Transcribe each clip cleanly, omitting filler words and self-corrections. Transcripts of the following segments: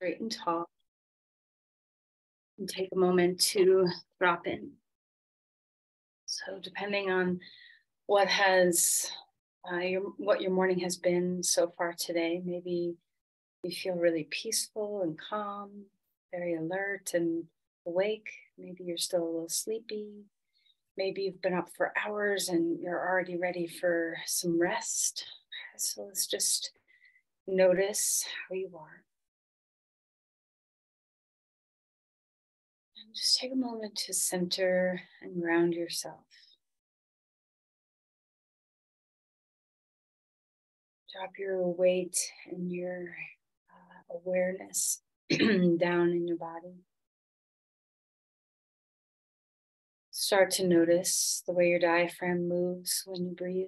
straight and tall. And take a moment to drop in. So depending on what has what your morning has been so far today, maybe you feel really peaceful and calm, very alert and awake. Maybe you're still a little sleepy. Maybe you've been up for hours and you're already ready for some rest. So let's just notice how you are. And just take a moment to center and ground yourself. Drop your weight and your awareness down in your body. Start to notice the way your diaphragm moves when you breathe,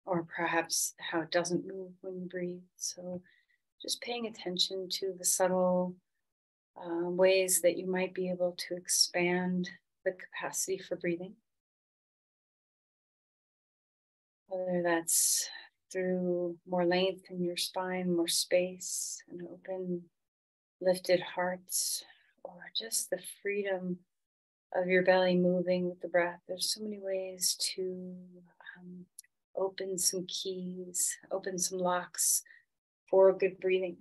or perhaps how it doesn't move when you breathe. So just paying attention to the subtle ways that you might be able to expand the capacity for breathing. Whether that's through more length in your spine, more space, an open, lifted heart, or just the freedom of your belly moving with the breath. There's so many ways to open some keys, open some locks for good breathing.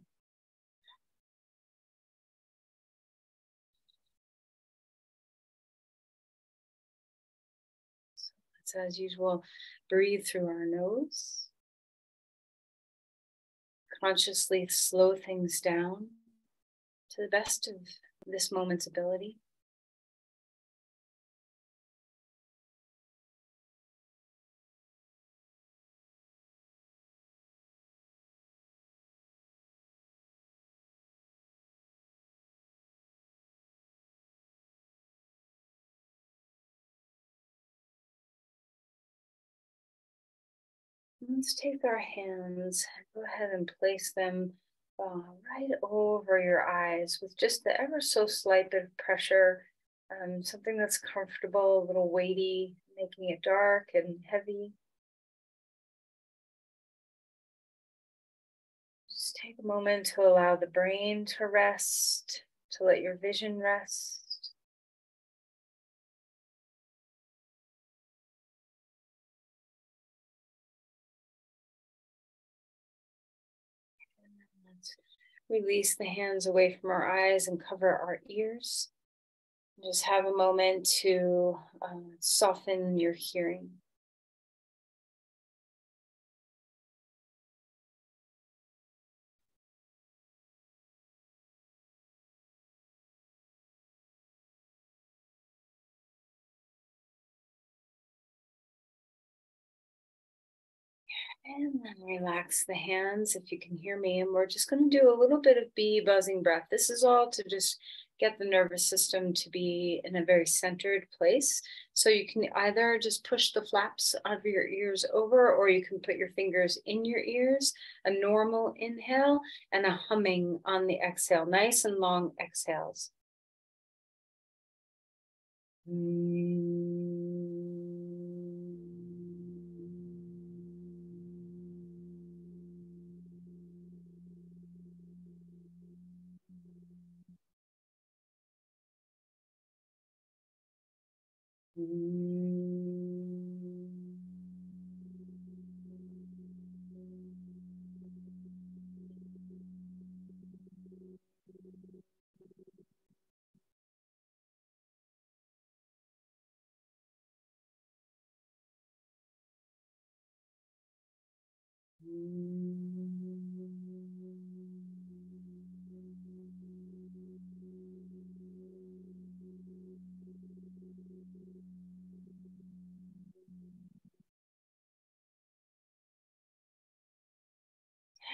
So let's, as usual, breathe through our nose. Consciously slow things down to the best of this moment's ability. Let's take our hands and go ahead and place them right over your eyes with just the ever so slight bit of pressure, something that's comfortable, a little weighty, making it dark and heavy. Just take a moment to allow the brain to rest, to let your vision rest. Let's release the hands away from our eyes and cover our ears. Just have a moment to soften your hearing. And then relax the hands if you can hear me. And we're just going to do a little bit of bee buzzing breath. This is all to just get the nervous system to be in a very centered place. So you can either just push the flaps of your ears over, or you can put your fingers in your ears, a normal inhale and a humming on the exhale, nice and long exhales.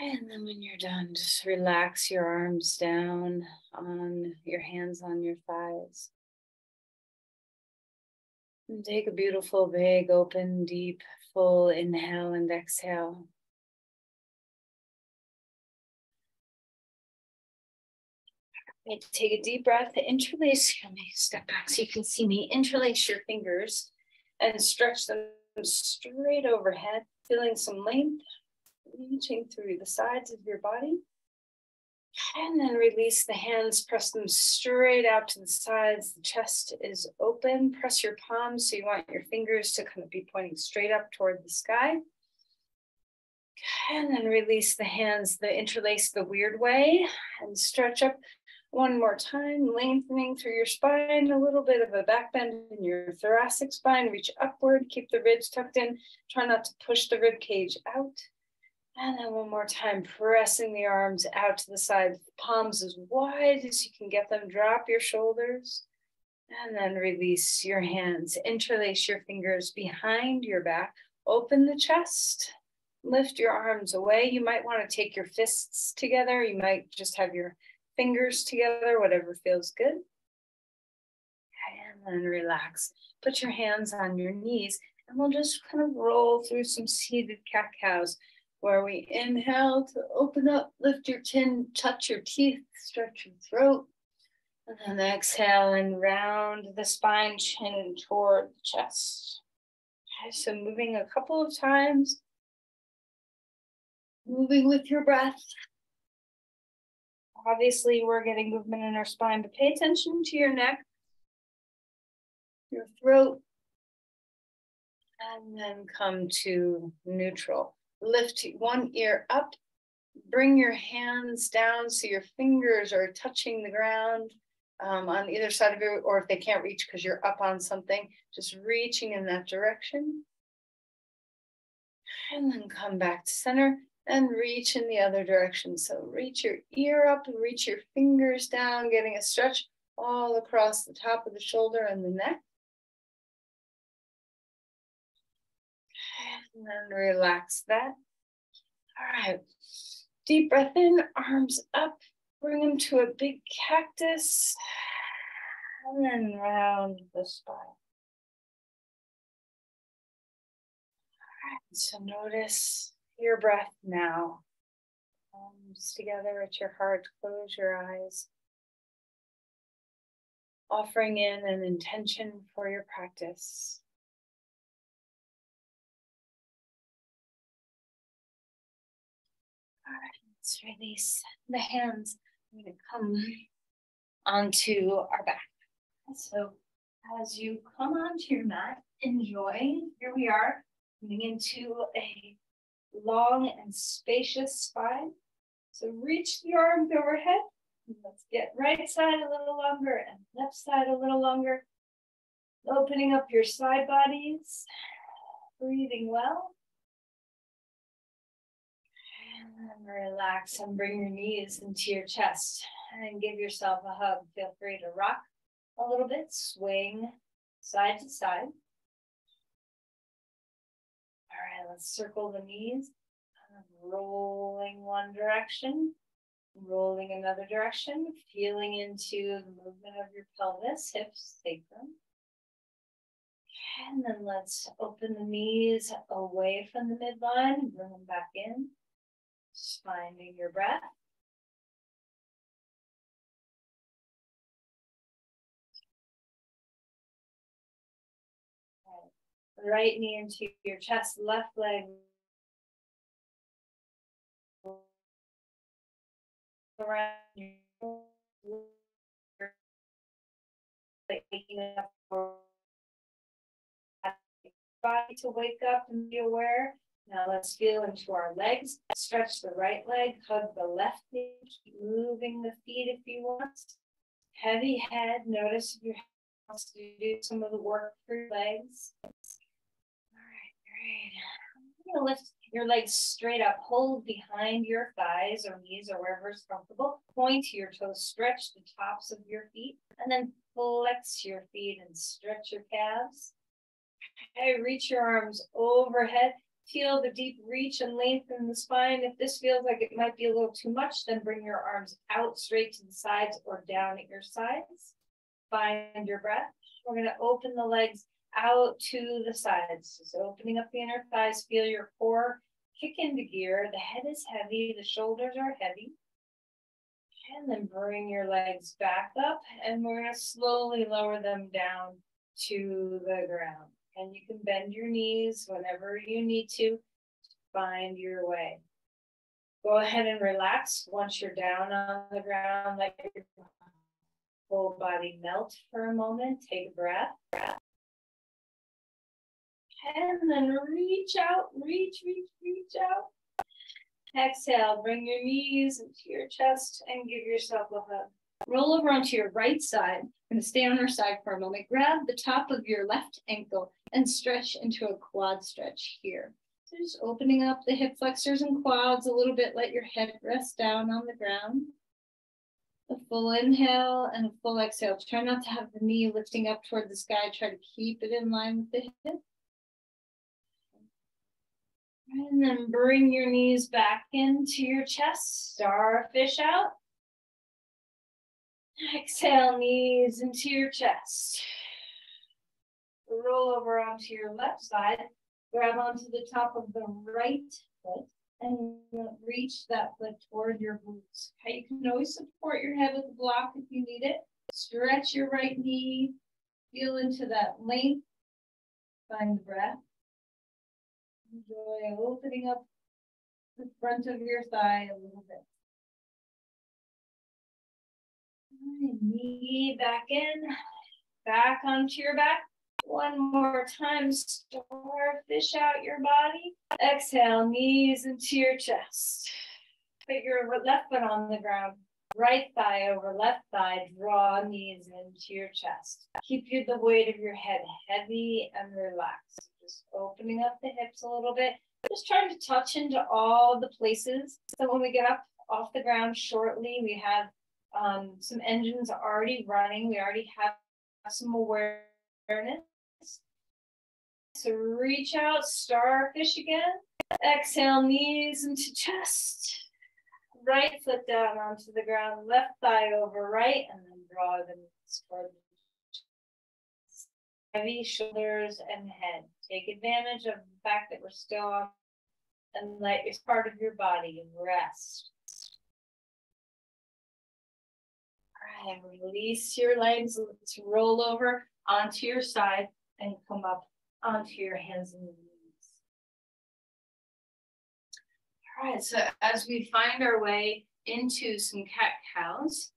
And then when you're done, just relax your arms down on your hands on your thighs. And take a beautiful, big, open, deep, full inhale and exhale. Take a deep breath, interlace, let me step back so you can see me, interlace your fingers and stretch them straight overhead, feeling some length, reaching through the sides of your body. And then release the hands, press them straight out to the sides. The chest is open. Press your palms, so you want your fingers to kind of be pointing straight up toward the sky. And then release the hands, interlace the weird way, and stretch up one more time, lengthening through your spine, a little bit of a back bend in your thoracic spine. Reach upward, keep the ribs tucked in. Try not to push the rib cage out. And then one more time, pressing the arms out to the side, palms as wide as you can get them. Drop your shoulders. And then release your hands. Interlace your fingers behind your back. Open the chest. Lift your arms away. You might want to take your fists together. You might just have your fingers together, whatever feels good. And then relax. Put your hands on your knees, and we'll just kind of roll through some seated cat-cows, where we inhale to open up, lift your chin, touch your teeth, stretch your throat. And then exhale and round the spine, chin toward the chest. Okay, so moving a couple of times. Moving with your breath. Obviously, we're getting movement in our spine, but pay attention to your neck, your throat, and then come to neutral. Lift one ear up, bring your hands down so your fingers are touching the ground on either side of you, or if they can't reach because you're up on something, just reaching in that direction. And then come back to center and reach in the other direction. So reach your ear up and reach your fingers down, getting a stretch all across the top of the shoulder and the neck. And then relax that. All right. Deep breath in, arms up. Bring them to a big cactus. And then round the spine. All right. So notice your breath now. Palms together at your heart. Close your eyes. Offering in an intention for your practice. All right, let's release the hands. I'm going to come onto our back. So as you come onto your mat, enjoy. Here we are, moving into a long and spacious spine. So reach the arms overhead. Let's get right side a little longer and left side a little longer. Opening up your side bodies. Breathing well. And relax and bring your knees into your chest and give yourself a hug. Feel free to rock a little bit, swing side to side. All right, let's circle the knees. Rolling one direction, rolling another direction, feeling into the movement of your pelvis, hips, sacrum. And then let's open the knees away from the midline, bring them back in. Just finding your breath. Right knee into your chest, left leg around your body to wake up and be aware. Now let's feel into our legs. Stretch the right leg, hug the left knee, keep moving the feet if you want. Heavy head, notice if you have to do some of the work for your legs. All right, great. I'm gonna lift your legs straight up, hold behind your thighs or knees or wherever is comfortable. Point your toes, stretch the tops of your feet, and then flex your feet and stretch your calves. Okay, reach your arms overhead. Feel the deep reach and lengthen the spine. If this feels like it might be a little too much, then bring your arms out straight to the sides or down at your sides. Find your breath. We're going to open the legs out to the sides. So opening up the inner thighs, feel your core kick into gear. The head is heavy, the shoulders are heavy. And then bring your legs back up, and we're going to slowly lower them down to the ground. And you can bend your knees whenever you need to find your way. Go ahead and relax once you're down on the ground. Let your whole body melt for a moment. Take a breath. And then reach out, reach out. Exhale, bring your knees into your chest and give yourself a hug. Roll over onto your right side. We're going to stay on our side for a moment. Grab the top of your left ankle and stretch into a quad stretch here. So just opening up the hip flexors and quads a little bit. Let your head rest down on the ground. A full inhale and a full exhale. Try not to have the knee lifting up toward the sky. Try to keep it in line with the hip. And then bring your knees back into your chest. Starfish out. Exhale, knees into your chest. Roll over onto your left side. Grab onto the top of the right foot and reach that foot toward your glutes. Okay, you can always support your head with a block if you need it. Stretch your right knee. Feel into that length. Find the breath. Enjoy opening up the front of your thigh a little bit. Knee back in, back onto your back. One more time, starfish out your body. Exhale, knees into your chest. Put your left foot on the ground. Right thigh over left thigh. Draw knees into your chest. Keep the weight of your head heavy and relaxed. Just opening up the hips a little bit. Just trying to touch into all the places. So when we get up off the ground shortly, we have some engines already running. We already have some awareness. So reach out, starfish again. Exhale, knees into chest. Right foot down onto the ground, left thigh over right, and then draw the knees toward the chest. Heavy shoulders and head. Take advantage of the fact that we're still on and let your part of your body rest. All right, release your legs. Let's roll over onto your side and come up onto your hands and knees. All right, so as we find our way into some cat-cows,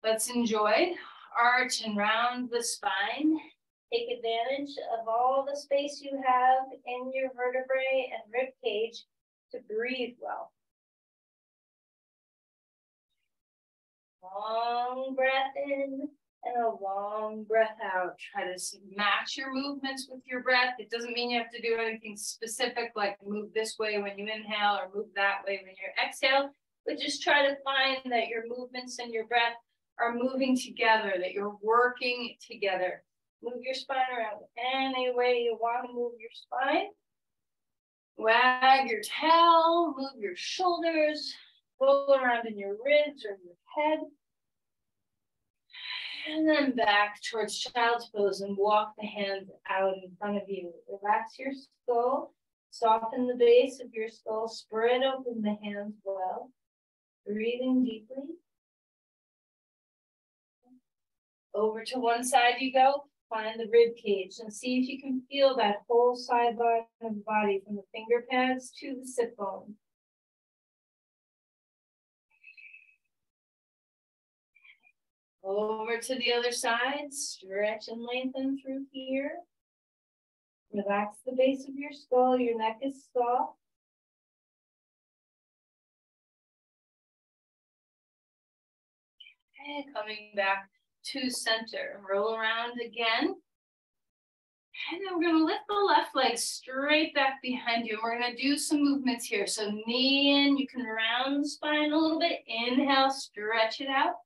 let's enjoy. Arch and round the spine. Take advantage of all the space you have in your vertebrae and rib cage to breathe well. Long breath in and a long breath out. Try to match your movements with your breath. It doesn't mean you have to do anything specific like move this way when you inhale or move that way when you exhale, but just try to find that your movements and your breath are moving together, that you're working together. Move your spine around any way you want to move your spine. Wag your tail, move your shoulders, roll around in your ribs or your head. And then back towards child's pose and walk the hands out in front of you. Relax your skull, soften the base of your skull, spread open the hands well. Breathing deeply. Over to one side you go. Find the rib cage and see if you can feel that whole side line of the body from the finger pads to the sit bone. Over to the other side, stretch and lengthen through here. Relax the base of your skull, your neck is soft. Okay, coming back to center. Roll around again. And then we're going to lift the left leg straight back behind you. And we're going to do some movements here. So knee in, you can round the spine a little bit. Inhale, stretch it out.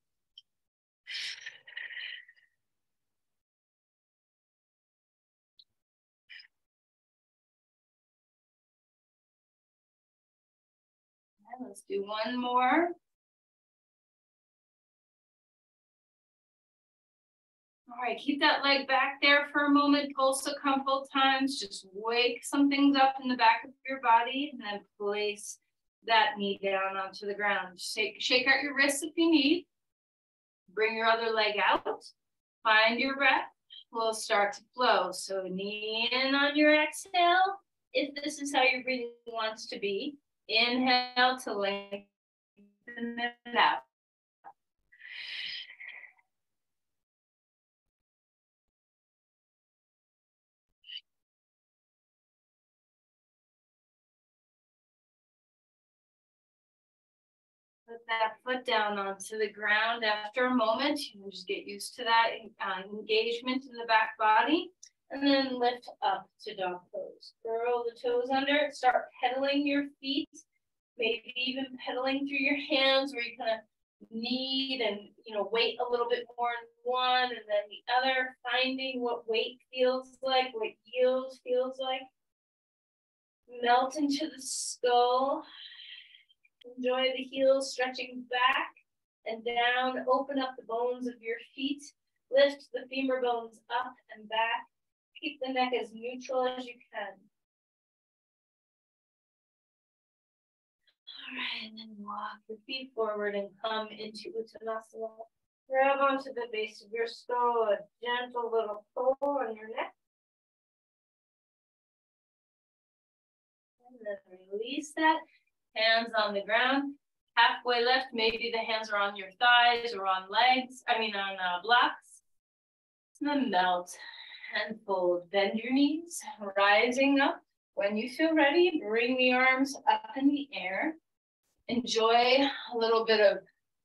And let's do one more. All right, keep that leg back there for a moment. Pulse a couple times. Just wake some things up in the back of your body and then place that knee down onto the ground. Shake out your wrists if you need. Bring your other leg out. Find your breath. We'll start to flow. So knee in on your exhale, if this is how your breathing wants to be. Inhale to lengthen it out. Put that foot down onto the ground after a moment. You just get used to that engagement in the back body. And then lift up to dog pose. Curl the toes under. Start pedaling your feet. Maybe even pedaling through your hands where you kind of knead and weight a little bit more in one and then the other. Finding what weight feels like, what yield feels like. Melt into the skull. Enjoy the heels stretching back and down. Open up the bones of your feet. Lift the femur bones up and back. Keep the neck as neutral as you can. All right, and then walk your feet forward and come into Uttanasana. Grab onto the base of your skull, a gentle little pull on your neck. And then release that. Hands on the ground. Halfway left, maybe the hands are on your thighs or on legs, on blocks. And then melt and fold. Bend your knees, rising up. When you feel ready, bring the arms up in the air. Enjoy a little bit of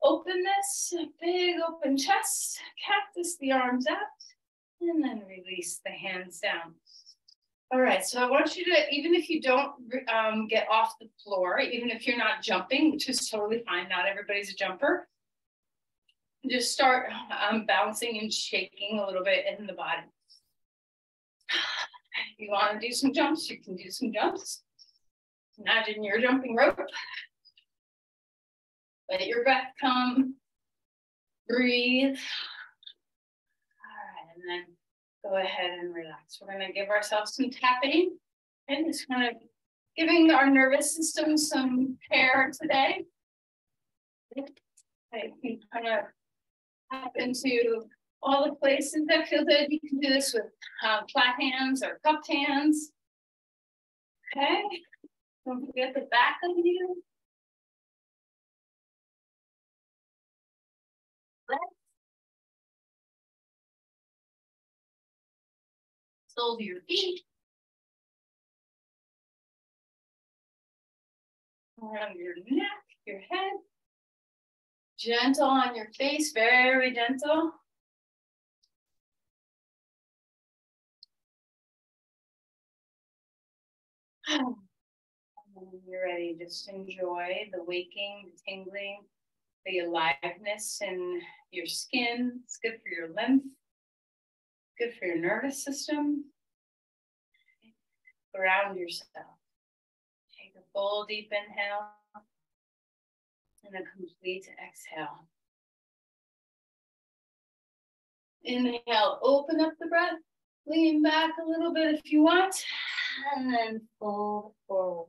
openness, a big open chest. Cactus the arms out, and then release the hands down. All right, so I want you to, even if you don't get off the floor, even if you're not jumping, which is totally fine, not everybody's a jumper, just start bouncing and shaking a little bit in the body. If you want to do some jumps, you can do some jumps. Imagine you're jumping rope. Let your breath come. Breathe. All right, and then go ahead and relax. We're going to give ourselves some tapping and just kind of giving our nervous system some care today. I can kind of tap into all the places that feel good. You can do this with flat hands or cupped hands. Okay. Don't forget the back of you. Soles of your feet. Around your neck, your head. Gentle on your face, very gentle. When you're ready, just enjoy the waking, the tingling, the aliveness in your skin. It's good for your lymph, good for your nervous system. Ground yourself. Take a full deep inhale and a complete exhale. Inhale, open up the breath, lean back a little bit if you want, and then fold forward.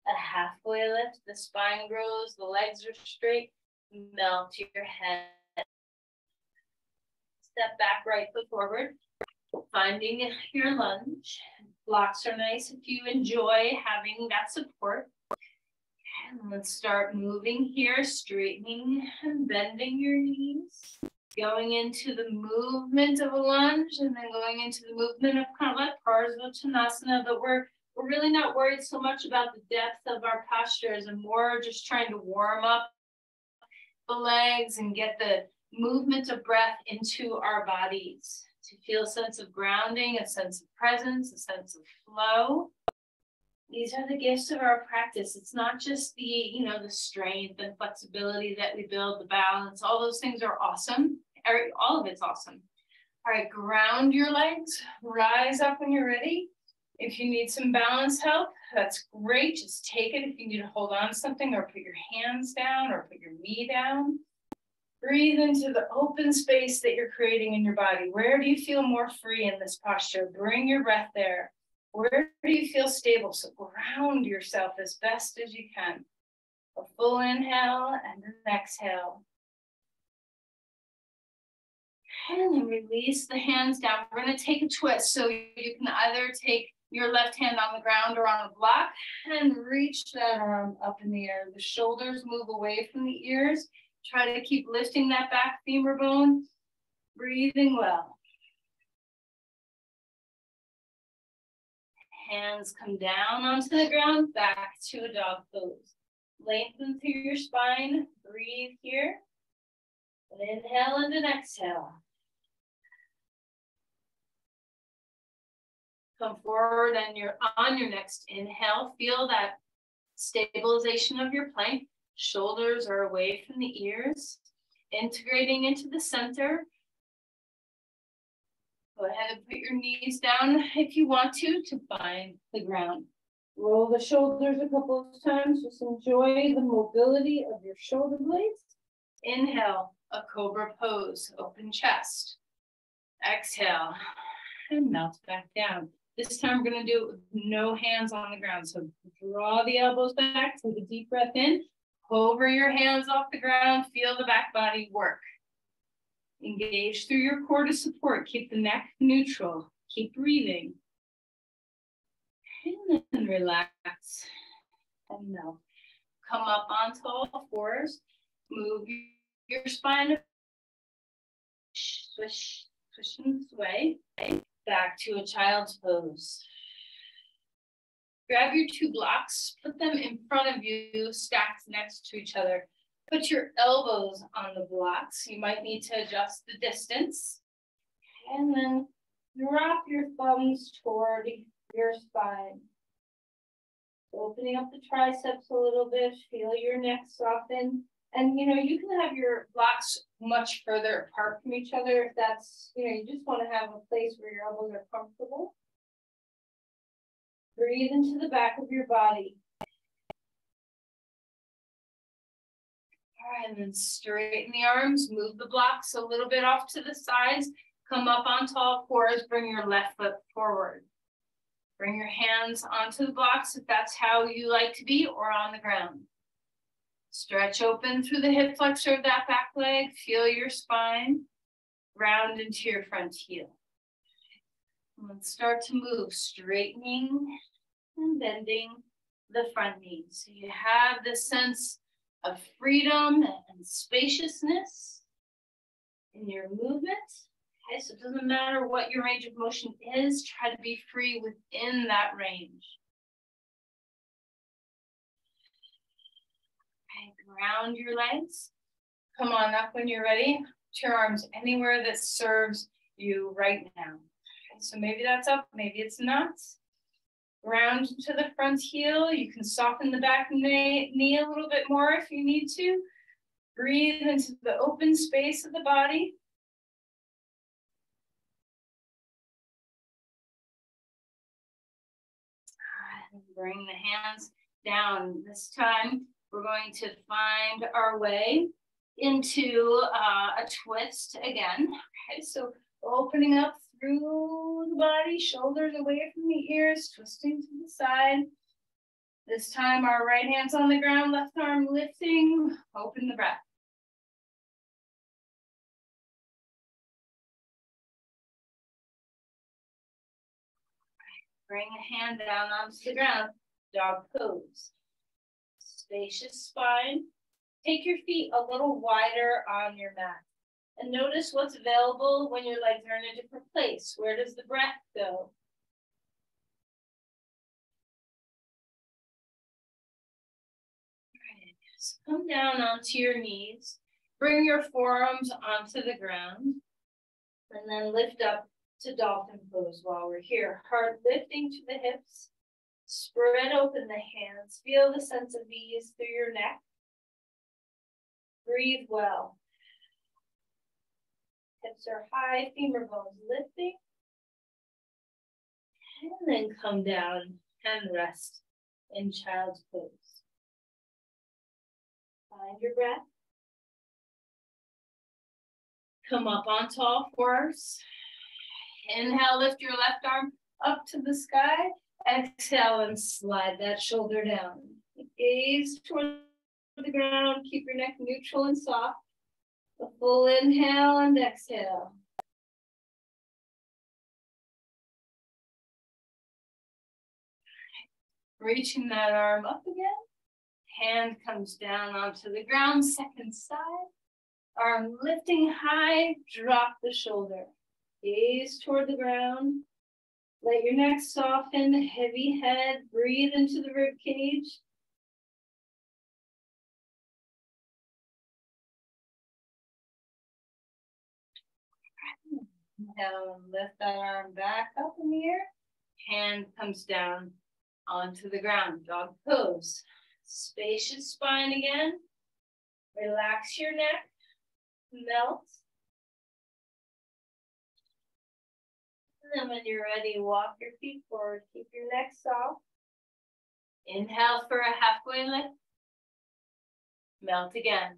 A halfway lift, the spine grows, the legs are straight, melt your head. Step back, right foot forward, finding your lunge. Blocks are nice if you enjoy having that support. And let's start moving here, straightening and bending your knees. Going into the movement of a lunge and then going into the movement of kind of like Parsvottanasana, but we're really not worried so much about the depth of our postures and more just trying to warm up the legs and get the movement of breath into our bodies to feel a sense of grounding, a sense of presence, a sense of flow. These are the gifts of our practice. It's not just the, the strength and flexibility that we build, the balance, all those things are awesome. All of it's awesome. All right, ground your legs, rise up when you're ready. If you need some balance help, that's great. Just take it if you need to hold on to something or put your hands down or put your knee down. Breathe into the open space that you're creating in your body. Where do you feel more free in this posture? Bring your breath there. Where do you feel stable? So ground yourself as best as you can. A full inhale and an exhale. And then release the hands down. We're going to take a twist. So you can either take your left hand on the ground or on a block and reach that arm up in the air. The shoulders move away from the ears. Try to keep lifting that back femur bone, breathing well. Hands come down onto the ground, back to a dog pose. Lengthen through your spine, breathe here. And inhale and an exhale. Come forward and you're on your next inhale. Feel that stabilization of your plank. Shoulders are away from the ears. Integrating into the center. Go ahead and put your knees down if you want to find the ground. Roll the shoulders a couple of times. Just enjoy the mobility of your shoulder blades. Inhale, a cobra pose, open chest. Exhale, and melt back down. This time we're gonna do it with no hands on the ground. So draw the elbows back, take a deep breath in, hover your hands off the ground, feel the back body work. Engage through your core to support, keep the neck neutral, keep breathing. And then relax and melt. Come up onto all fours, move your spine, swish, swish and sway, back to a child's pose. Grab your two blocks, put them in front of you, stacked next to each other. Put your elbows on the blocks. You might need to adjust the distance. And then drop your thumbs toward your spine. Opening up the triceps a little bit, feel your neck soften. And you can have your blocks much further apart from each other if that's, you just want to have a place where your elbows are comfortable. Breathe into the back of your body. All right, and then straighten the arms, move the blocks a little bit off to the sides, come up onto all fours, bring your left foot forward. Bring your hands onto the blocks if that's how you like to be, or on the ground. Stretch open through the hip flexor of that back leg, feel your spine, round into your front heel. Let's start to move, straightening and bending the front knee. So you have this sense of freedom and spaciousness in your movement. Okay, so it doesn't matter what your range of motion is, try to be free within that range. Okay, ground your legs. Come on up when you're ready. Put your arms anywhere that serves you right now. Okay, so maybe that's up, maybe it's not. Ground to the front heel. You can soften the back knee a little bit more if you need to. Breathe into the open space of the body. And bring the hands down. This time, we're going to find our way into a twist again. Okay, so opening up through the body, shoulders away from the ears, twisting to the side. This time, our right hand's on the ground, left arm lifting, open the breath. Bring a hand down onto the ground, dog pose. Spacious spine. Take your feet a little wider on your mat. And notice what's available when your legs are in a different place. Where does the breath go? Right. So come down onto your knees. Bring your forearms onto the ground. And then lift up to dolphin pose while we're here. Heart lifting to the hips. Spread open the hands. Feel the sense of ease through your neck. Breathe well. Hips are high, femur bones lifting. And then come down and rest in child's pose. Find your breath. Come up onto all fours. Inhale, lift your left arm up to the sky. Exhale and slide that shoulder down. Gaze toward the ground. Keep your neck neutral and soft. A full inhale and exhale. Reaching that arm up again. Hand comes down onto the ground, second side. Arm lifting high, drop the shoulder. Gaze toward the ground. Let your neck soften, heavy head, breathe into the rib cage. Now lift that arm back up in the air. Hand comes down onto the ground, dog pose. Spacious spine again. Relax your neck, melt. And then when you're ready, walk your feet forward, keep your neck soft. Inhale for a halfway lift. Melt again.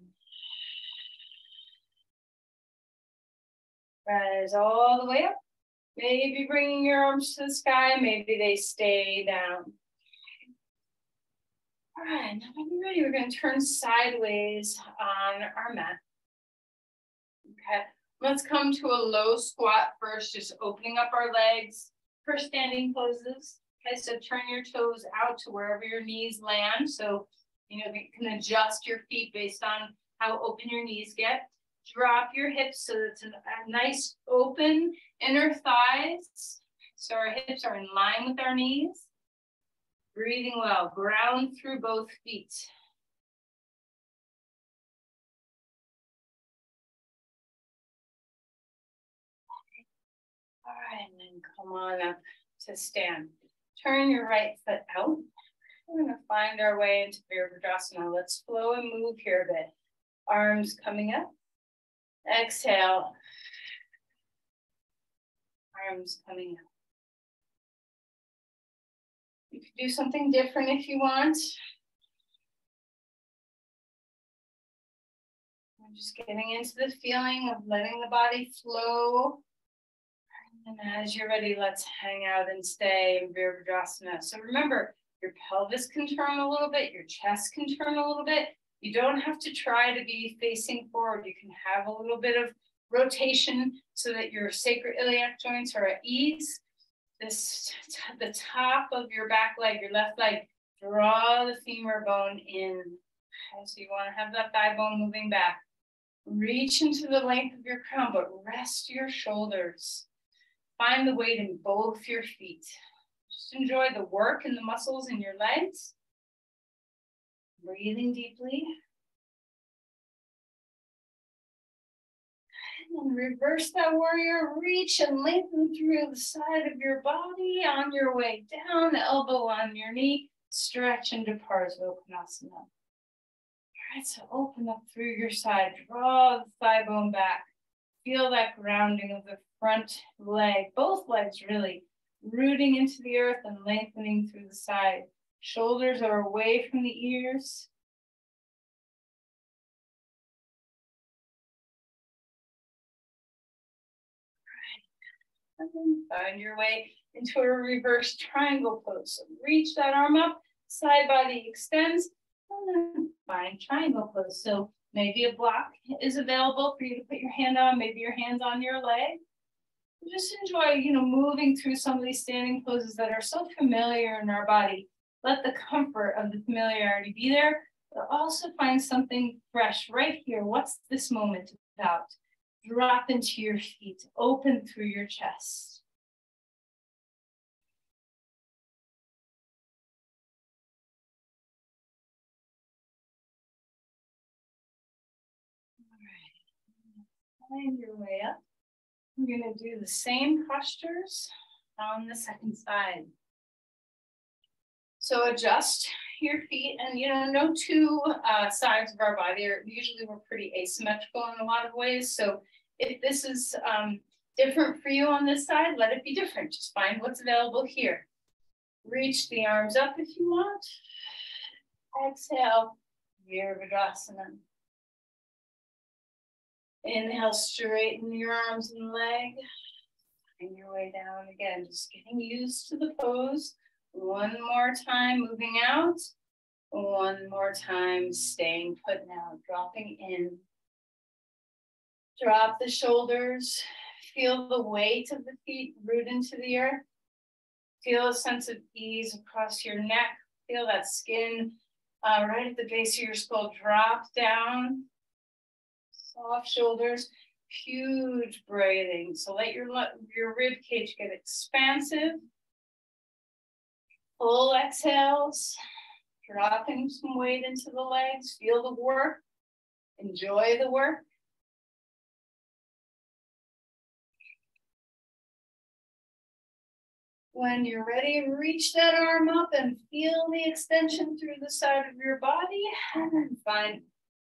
Rise all the way up. Maybe bringing your arms to the sky, maybe they stay down. All right, now when you're ready, we're going to turn sideways on our mat. Okay, let's come to a low squat first, just opening up our legs for standing poses. Okay, so turn your toes out to wherever your knees land. So, you can adjust your feet based on how open your knees get. Drop your hips so it's a nice open inner thighs. So our hips are in line with our knees. Breathing well, ground through both feet. All right, and then come on up to stand. Turn your right foot out. We're gonna find our way into Virabhadrasana. Let's flow and move here a bit. Arms coming up. Exhale. Arms coming up. You could do something different if you want. I'm just getting into the feeling of letting the body flow. And as you're ready, let's hang out and stay in Virabhadrasana. So remember, your pelvis can turn a little bit, your chest can turn a little bit. You don't have to try to be facing forward. You can have a little bit of rotation so that your sacroiliac joints are at ease. The top of your back leg, your left leg, draw the femur bone in. Okay, so you want to have that thigh bone moving back. Reach into the length of your crown, but rest your shoulders. Find the weight in both your feet. Just enjoy the work and the muscles in your legs. Breathing deeply. And reverse that warrior. Reach and lengthen through the side of your body. On your way down, elbow on your knee. Stretch into Parsvottanasana. All right, so open up through your side. Draw the thigh bone back. Feel that grounding of the front leg. Both legs really rooting into the earth and lengthening through the side. Shoulders are away from the ears. And then find your way into a reverse triangle pose. So reach that arm up, side body extends, and then find triangle pose. So maybe a block is available for you to put your hand on, maybe your hand's on your leg. Just enjoy, moving through some of these standing poses that are so familiar in our body. Let the comfort of the familiarity be there, but also find something fresh right here. What's this moment about? Drop into your feet, open through your chest. All right, find your way up. We're going to do the same postures on the second side. So adjust your feet, and no two sides of our body are usually we're pretty asymmetrical in a lot of ways. So if this is different for you on this side, let it be different. Just find what's available here. Reach the arms up if you want. Exhale, Virabhadrasana. Inhale, straighten your arms and leg. Find your way down again, just getting used to the pose. One more time, moving out. One more time, staying put now, dropping in. Drop the shoulders. Feel the weight of the feet root into the earth. Feel a sense of ease across your neck, Feel that skin right at the base of your skull drop down. Soft shoulders, huge breathing. So let your rib cage get expansive. Full exhales, dropping some weight into the legs. Feel the work. Enjoy the work. When you're ready, reach that arm up and feel the extension through the side of your body. And then find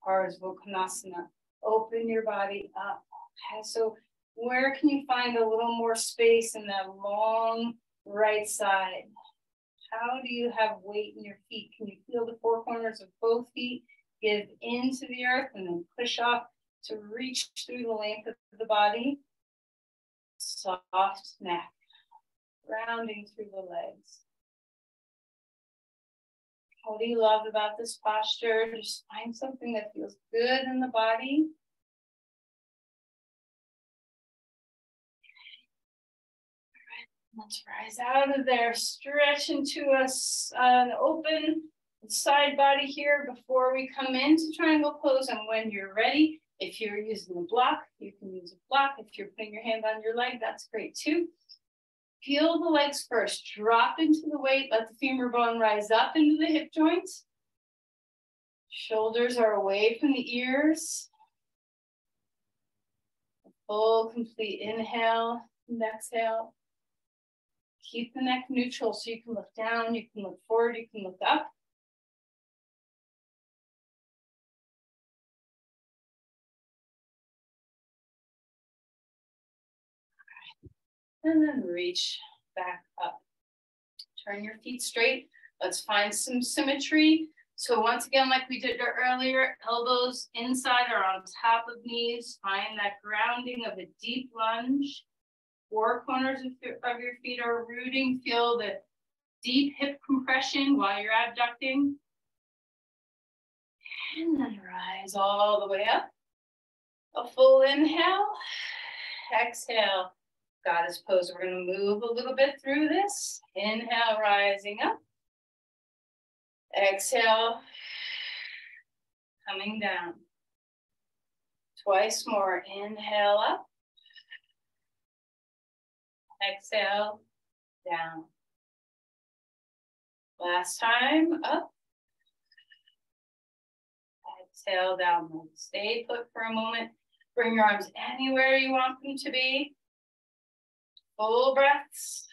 Ardha Konasana. Open your body up. Okay, so where can you find a little more space in that long right side? How do you have weight in your feet? Can you feel the four corners of both feet? Give into the earth and then push up to reach through the length of the body. Soft neck. Rounding through the legs. What do you love about this posture? Just find something that feels good in the body. All right, let's rise out of there. Stretch into an open side body here before we come into triangle pose. And when you're ready, if you're using a block, you can use a block. If you're putting your hand on your leg, that's great too. Feel the legs first, drop into the weight, let the femur bone rise up into the hip joints. Shoulders are away from the ears. A full, complete inhale and exhale. Keep the neck neutral so you can look down, you can look forward, you can look up. And then reach back up. Turn your feet straight. Let's find some symmetry. So once again, like we did earlier, elbows inside or on top of knees. Find that grounding of a deep lunge. Four corners of your feet are rooting. Feel the deep hip compression while you're abducting. And then rise all the way up. A full inhale. Exhale. Goddess pose. We're going to move a little bit through this. Inhale, rising up. Exhale, coming down. Twice more. Inhale up. Exhale, down. Last time, up. Exhale, down. Stay put for a moment. Bring your arms anywhere you want them to be. Full breaths.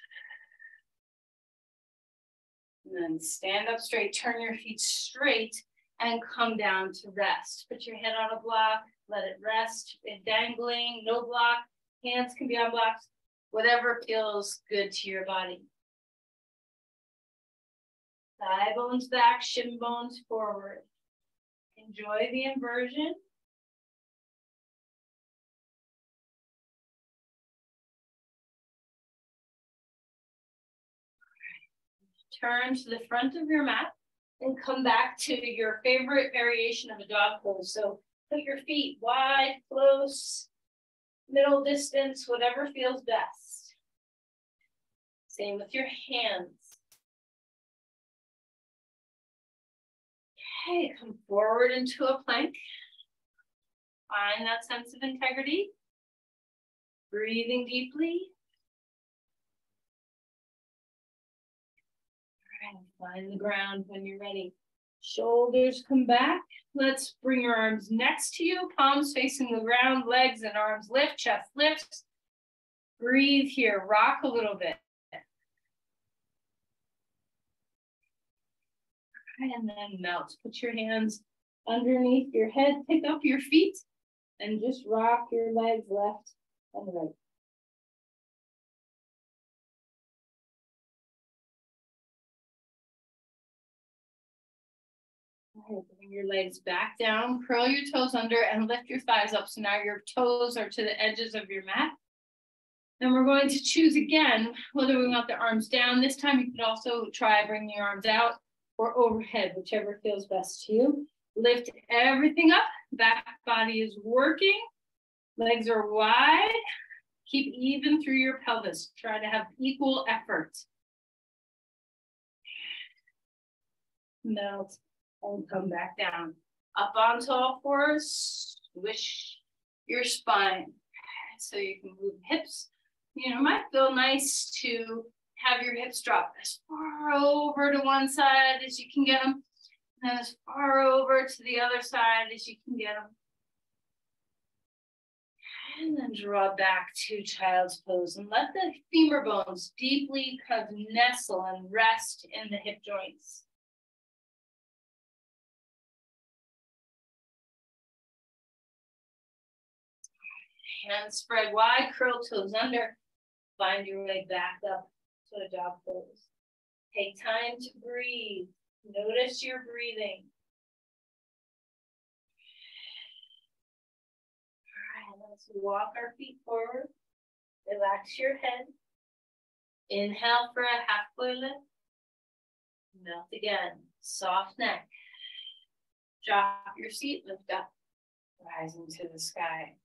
And then stand up straight, turn your feet straight and come down to rest. Put your head on a block, let it rest. If dangling, no block, hands can be on blocks, whatever feels good to your body. Thigh bones back, shin bones forward. Enjoy the inversion. Turn to the front of your mat and come back to your favorite variation of a dog pose. So put your feet wide, close, middle distance, whatever feels best. Same with your hands. Okay, come forward into a plank. Find that sense of integrity. Breathing deeply. Find the ground when you're ready. Shoulders come back. Let's bring your arms next to you. Palms facing the ground, legs and arms lift, chest lifts. Breathe here, rock a little bit. And then melt. Put your hands underneath your head, pick up your feet, and just rock your legs left and right. Bring your legs back down, curl your toes under and lift your thighs up. So now your toes are to the edges of your mat. Then we're going to choose again whether we want the arms down. This time you could also try bringing your arms out or overhead, whichever feels best to you. Lift everything up, back body is working. Legs are wide. Keep even through your pelvis. Try to have equal effort. melt, and come back down. Up onto all fours, swish your spine. So you can move hips. You know, it might feel nice to have your hips drop as far over to one side as you can get them, and then as far over to the other side as you can get them. And then draw back to child's pose and let the femur bones deeply kind of nestle and rest in the hip joints. Hands spread wide, curl toes under. Find your way back up to a dog pose. Take time to breathe. Notice your breathing. All right, let's walk our feet forward. Relax your head. Inhale for a halfway lift. Melt again. Soft neck. Drop your seat, lift up. Rising to the sky.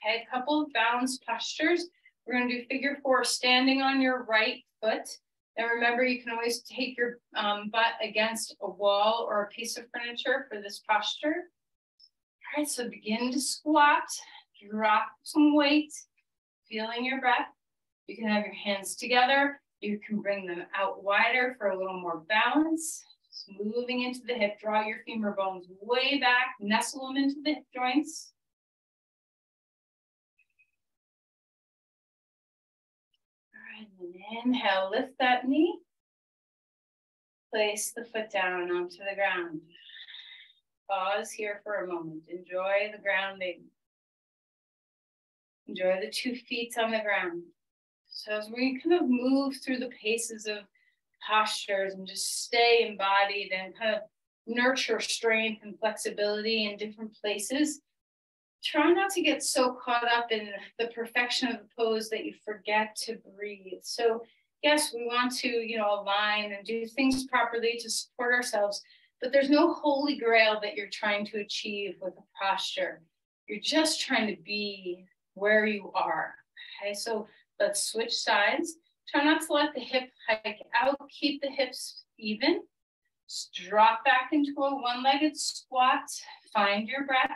Okay, a couple of balanced postures. We're going to do figure four, standing on your right foot. And remember, you can always take your butt against a wall or a piece of furniture for this posture. All right, so begin to squat, drop some weight, feeling your breath. You can have your hands together. You can bring them out wider for a little more balance. Just moving into the hip, draw your femur bones way back, nestle them into the hip joints. And inhale, lift that knee. Place the foot down onto the ground. Pause here for a moment. Enjoy the grounding. Enjoy the 2 feet on the ground. So as we kind of move through the paces of postures and just stay embodied and kind of nurture strength and flexibility in different places, try not to get so caught up in the perfection of the pose that you forget to breathe. So yes, we want to, align and do things properly to support ourselves, but there's no holy grail that you're trying to achieve with a posture. You're just trying to be where you are. Okay, so let's switch sides. Try not to let the hip hike out. Keep the hips even. Just drop back into a one-legged squat. Find your breath.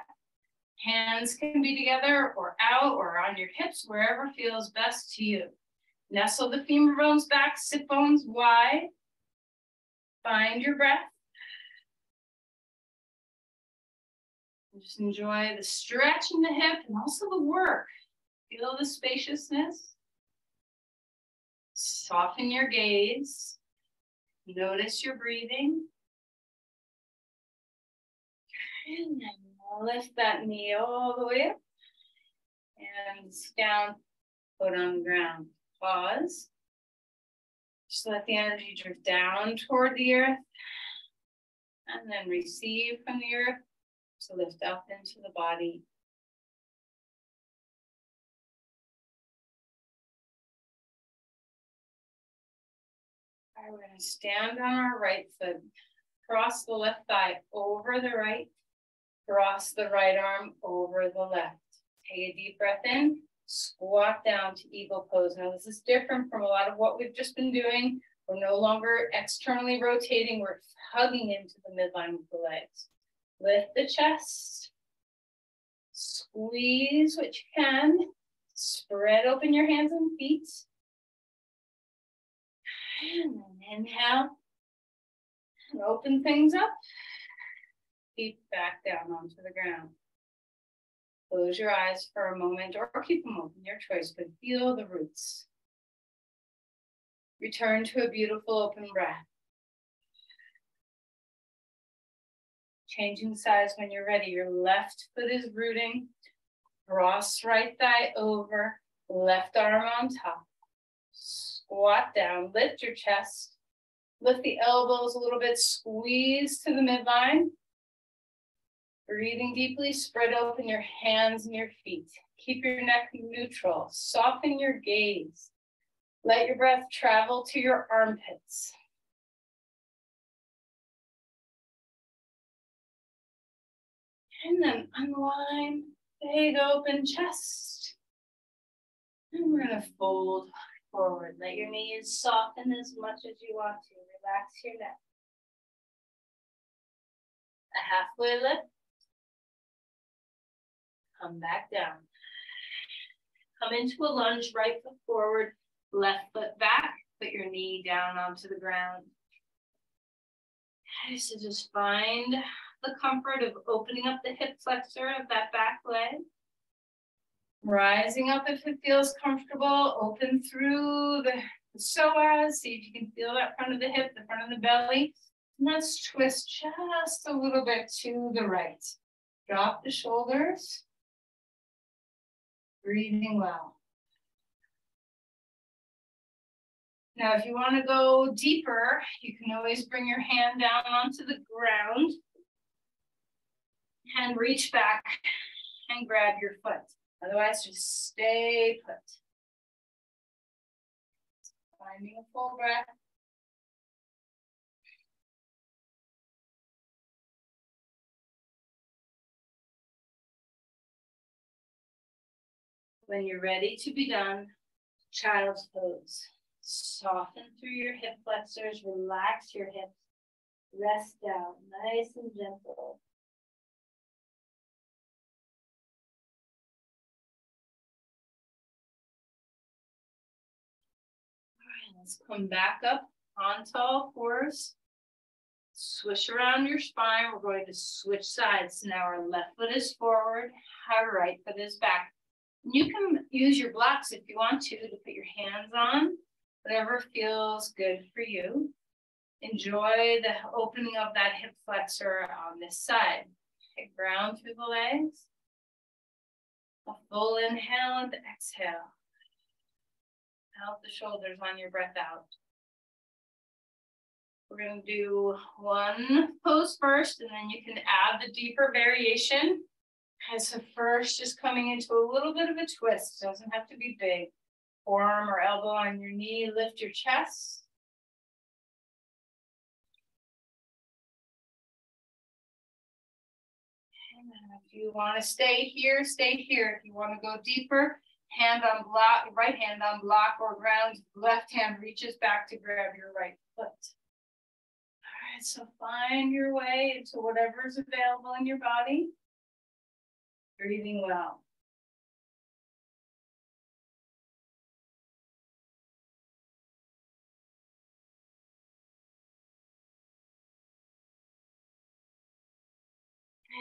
Hands can be together or out or on your hips, wherever feels best to you. Nestle the femur bones back, sit bones wide. Find your breath. Just enjoy the stretch in the hip and also the work. Feel the spaciousness. Soften your gaze. Notice your breathing. And then lift that knee all the way up. And down, foot on the ground. Pause. Just let the energy drift down toward the earth. And then receive from the earth to lift up into the body. All right, we're going to stand on our right foot. Cross the left thigh over the right. Cross the right arm over the left. Take a deep breath in. Squat down to eagle pose. Now this is different from a lot of what we've just been doing. We're no longer externally rotating. We're hugging into the midline with the legs. Lift the chest. Squeeze what you can. Spread open your hands and feet. And then inhale. And open things up. Feet back down onto the ground. Close your eyes for a moment or keep them open, your choice, but feel the roots. Return to a beautiful open breath. Changing sides when you're ready. Your left foot is rooting. Cross right thigh over. Left arm on top. Squat down. Lift your chest. Lift the elbows a little bit. Squeeze to the midline. Breathing deeply. Spread open your hands and your feet. Keep your neck neutral. Soften your gaze. Let your breath travel to your armpits. And then unwind, big open chest. And we're going to fold forward. Let your knees soften as much as you want to. Relax your neck. A halfway lift. Come back down. Come into a lunge, right foot forward, left foot back, put your knee down onto the ground. Okay, so just find the comfort of opening up the hip flexor of that back leg. Rising up if it feels comfortable, open through the psoas, see if you can feel that front of the hip, the front of the belly. And let's twist just a little bit to the right. Drop the shoulders. Breathing well. Now, if you want to go deeper, you can always bring your hand down onto the ground and reach back and grab your foot. Otherwise, just stay put. Finding a full breath. When you're ready to be done, child's pose. Soften through your hip flexors, relax your hips, rest down, nice and gentle. All right, let's come back up onto all fours. Swish around your spine. We're going to switch sides. So now our left foot is forward, our right foot is back. You can use your blocks if you want to put your hands on, whatever feels good for you. Enjoy the opening of that hip flexor on this side. Okay, ground through the legs. A full inhale and exhale. Help the shoulders on your breath out. We're going to do one pose first, and then you can add the deeper variation. Okay, so first, just coming into a little bit of a twist. Doesn't have to be big. Forearm or elbow on your knee, lift your chest. And then if you want to stay here, stay here. If you want to go deeper, hand on block, right hand on block or ground, left hand reaches back to grab your right foot. All right, so find your way into whatever's available in your body. Breathing well.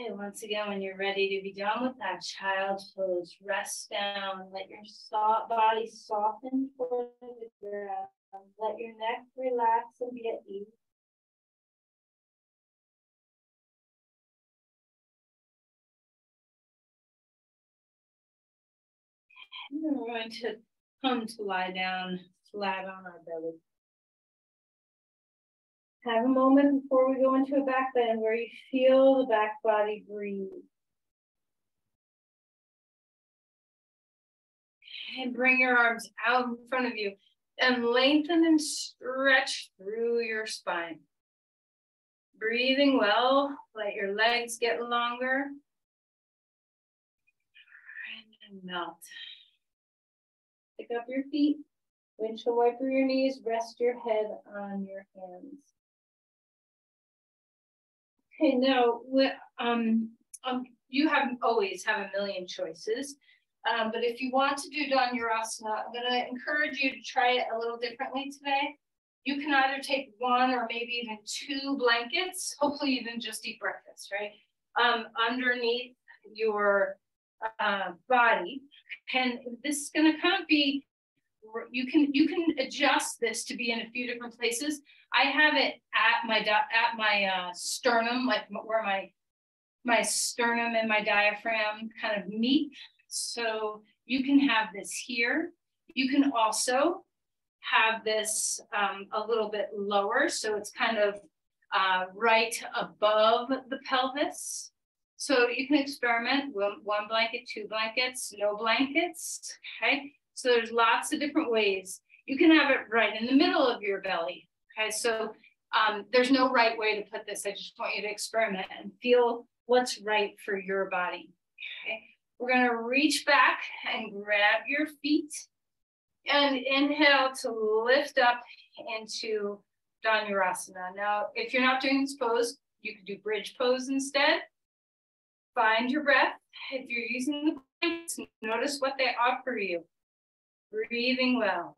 Okay, once again, when you're ready to be done with that child's pose, rest down, let your body soften toward the ground. Let your neck relax and be at ease. And then we're going to come to lie down flat on our belly. Have a moment before we go into a back bend where you feel the back body breathe. And bring your arms out in front of you and lengthen and stretch through your spine. Breathing well, let your legs get longer. And melt. Pick up your feet, windshield wiper your knees, rest your head on your hands. Okay, now you always have a million choices, but if you want to do Dhanurasana, I'm going to encourage you to try it a little differently today. You can either take one or maybe even two blankets, hopefully even just deep breaths, right? Underneath your body, and this is going to kind of be. You can adjust this to be in a few different places. I have it at my sternum, like where my sternum and my diaphragm kind of meet. So you can have this here. You can also have this a little bit lower, so it's kind of right above the pelvis. So you can experiment with one blanket, two blankets, no blankets, okay? So there's lots of different ways. You can have it right in the middle of your belly, okay? So there's no right way to put this. I just want you to experiment and feel what's right for your body, okay? We're gonna reach back and grab your feet and inhale to lift up into Dhanurasana. Now, if you're not doing this pose, You could do bridge pose instead. Find your breath. If you're using the blankets, notice what they offer you. Breathing well.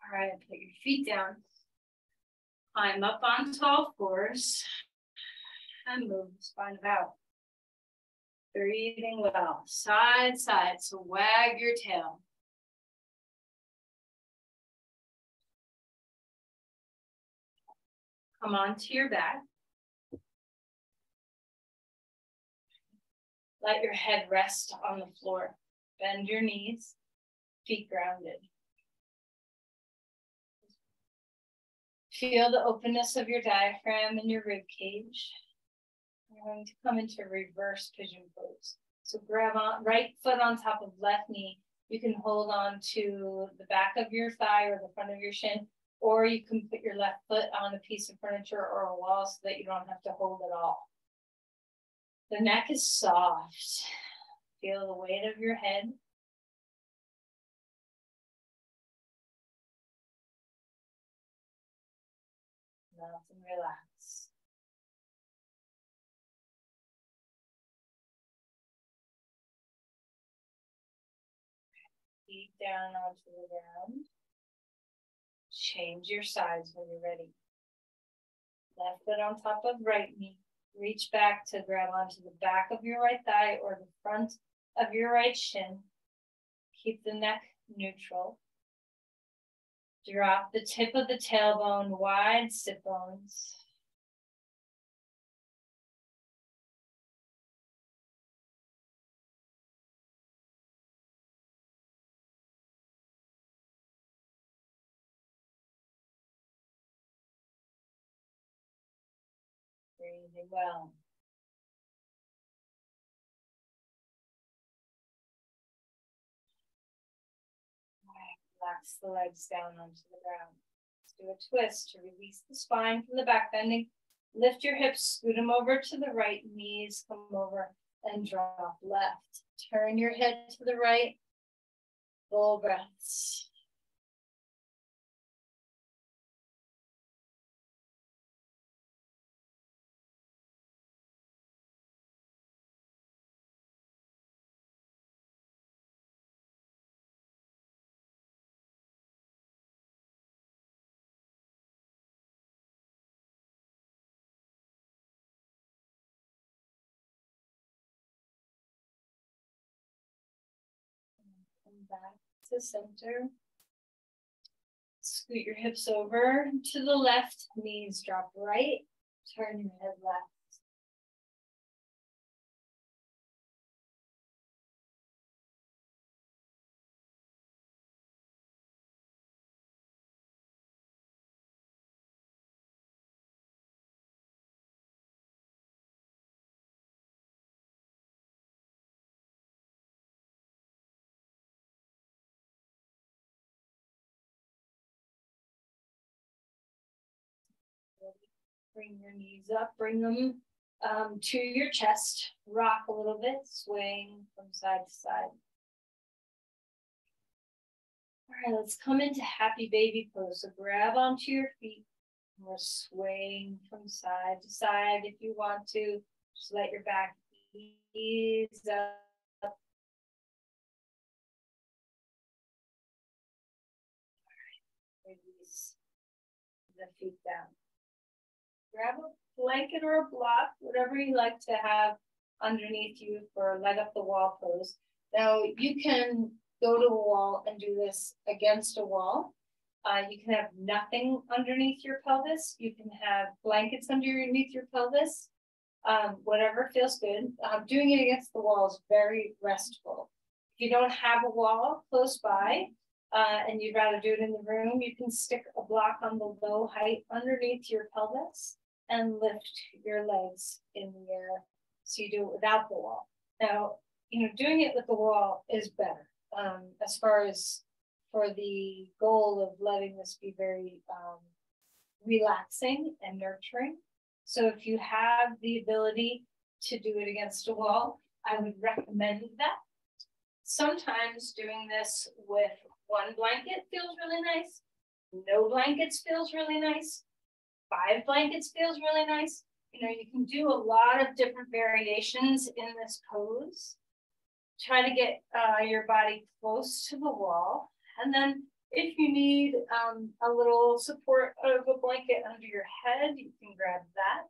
All right, put your feet down. Climb up on tall fours and move the spine about. Breathing well, side, side, so wag your tail. Come onto your back. Let your head rest on the floor. Bend your knees, feet grounded. Feel the openness of your diaphragm and your rib cage. You're going to come into reverse pigeon pose. So grab on right foot on top of left knee. You can hold on to the back of your thigh or the front of your shin, or you can put your left foot on a piece of furniture or a wall so that you don't have to hold it all. The neck is soft. Feel the weight of your head. Melt and relax. Feet down onto the ground. Change your sides when you're ready. Left foot on top of right knee. Reach back to grab onto the back of your right thigh or the front of your right shin. Keep the neck neutral. Drop the tip of the tailbone, wide sit bones. Breathing well. Relax the legs down onto the ground. Let's do a twist to release the spine from the back bending. Lift your hips, scoot them over to the right, knees come over and drop left. Turn your head to the right, full breaths. Come back to center. Scoot your hips over to the left, knees drop right, turn your head left. Bring your knees up, bring them to your chest. Rock a little bit, swing from side to side. All right, let's come into happy baby pose. So grab onto your feet. We're swaying from side to side if you want to. Just let your back ease up. All right, release the feet down. Grab a blanket or a block, whatever you like to have underneath you for leg up the wall pose. Now you can go to a wall and do this against a wall. You can have nothing underneath your pelvis. You can have blankets underneath your pelvis. Whatever feels good. Doing it against the wall is very restful. If you don't have a wall close by, and you'd rather do it in the room, you can stick a block on the low height underneath your pelvis and lift your legs in the air. So you do it without the wall. Now, doing it with the wall is better as far as for the goal of letting this be very relaxing and nurturing. So if you have the ability to do it against a wall, I would recommend that. Sometimes doing this with one blanket feels really nice. No blankets feels really nice. 5 blankets feels really nice. You know, you can do a lot of different variations in this pose. Try to get your body close to the wall. And then if you need a little support of a blanket under your head, you can grab that.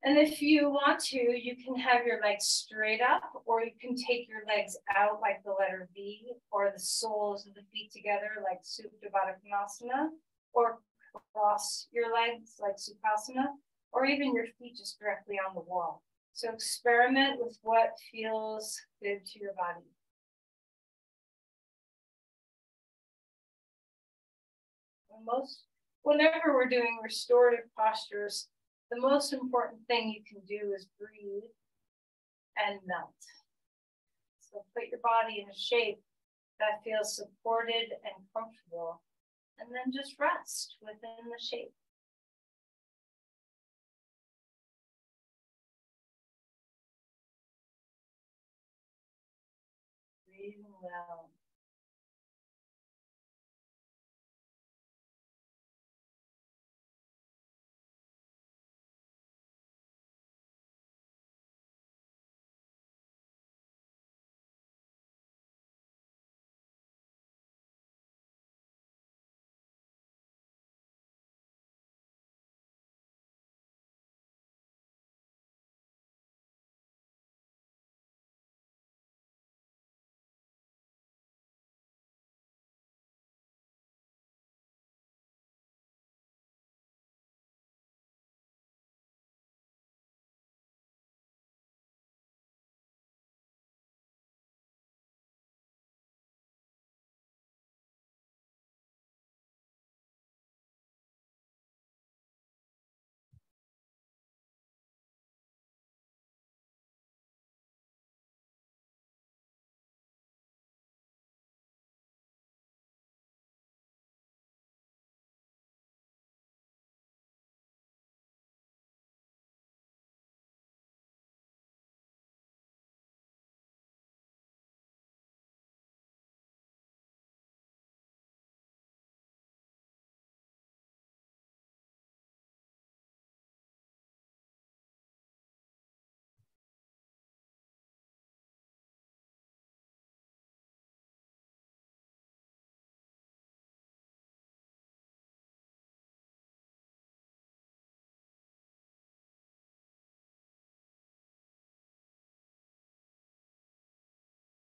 And if you want to, you can have your legs straight up, or you can take your legs out like the letter V, or the soles of the feet together like Supta Baddha Konasana, or cross your legs like Sukhasana, or even your feet just directly on the wall. So experiment with what feels good to your body. Whenever we're doing restorative postures, the most important thing you can do is breathe and melt. So put your body in a shape that feels supported and comfortable, and then just rest within the shape. Breathing well.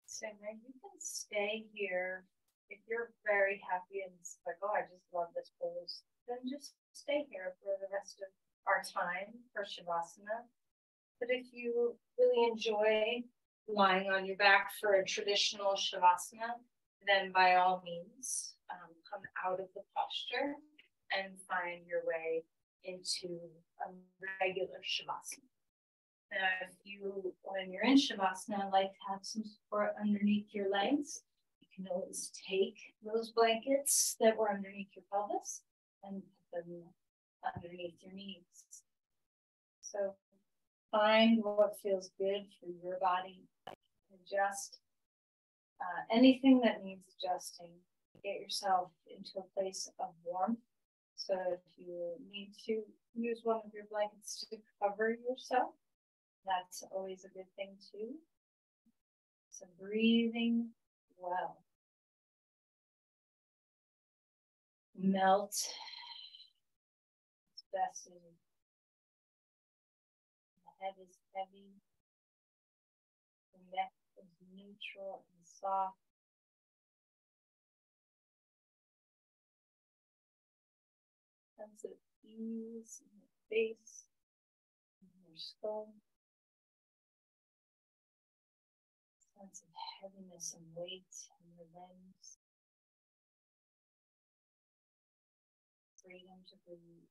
So now you can stay here. If you're very happy and it's like, oh, I just love this pose, then just stay here for the rest of our time for Shavasana. But if you really enjoy lying on your back for a traditional Shavasana, then by all means, come out of the posture and find your way into a regular Shavasana. If you, when you're in Shavasana, like to have some support underneath your legs, you can always take those blankets that were underneath your pelvis and put them underneath your knees. So find what feels good for your body. Adjust anything that needs adjusting. Get yourself into a place of warmth. So if you need to use one of your blankets to cover yourself, that's always a good thing too. So breathing well. Melt as best as you. The head is heavy. The neck is neutral and soft. Sense of ease in your face, in your skull. Sense of heaviness and weight in your limbs. Freedom to breathe.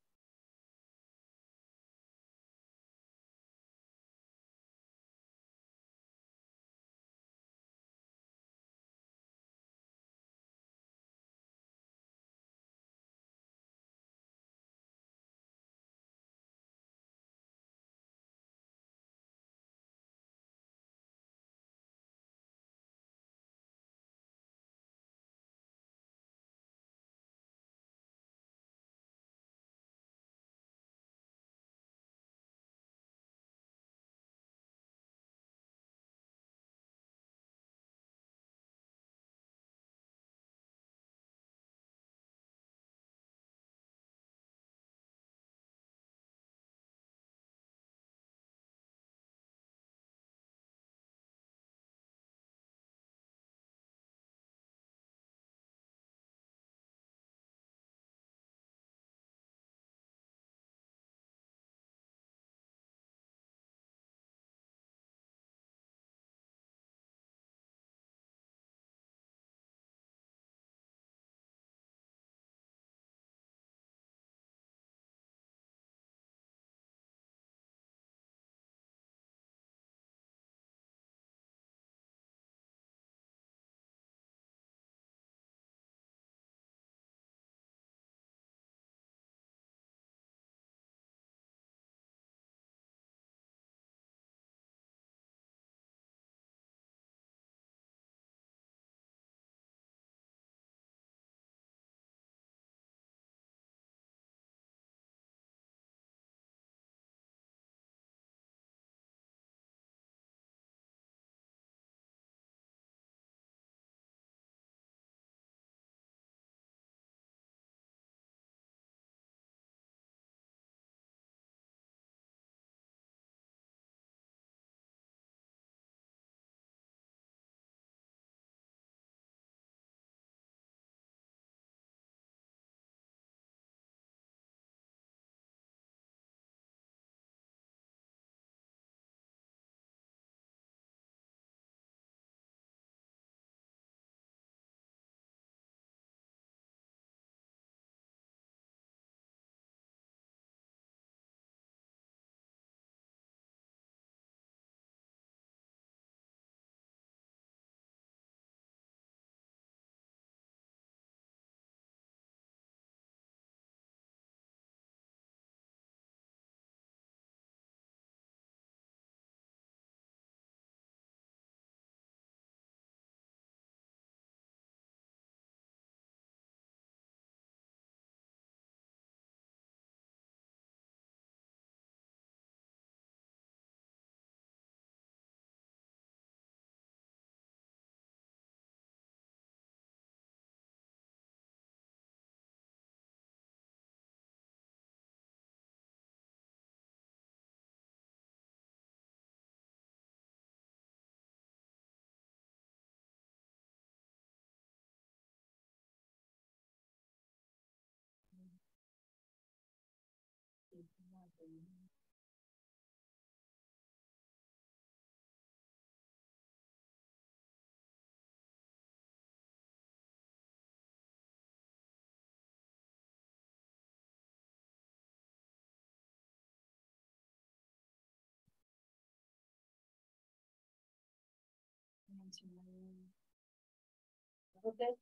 A little bit,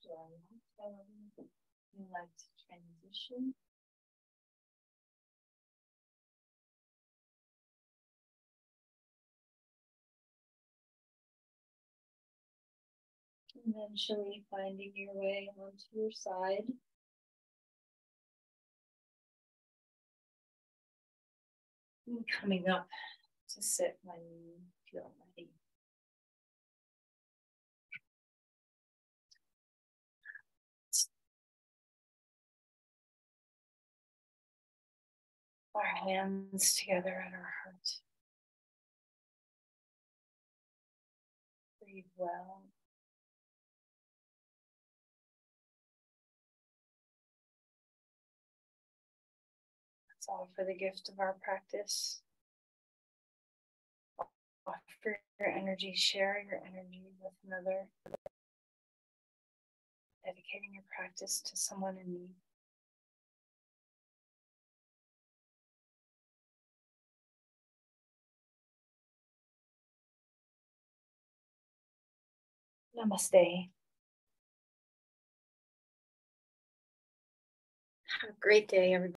you like to transition. Eventually finding your way onto your side. And coming up to sit when you feel ready. Our hands together at our heart. Breathe well. Let's offer the gift of our practice. Offer your energy, share your energy with another. Dedicating your practice to someone in need. Namaste. Have a great day, everybody.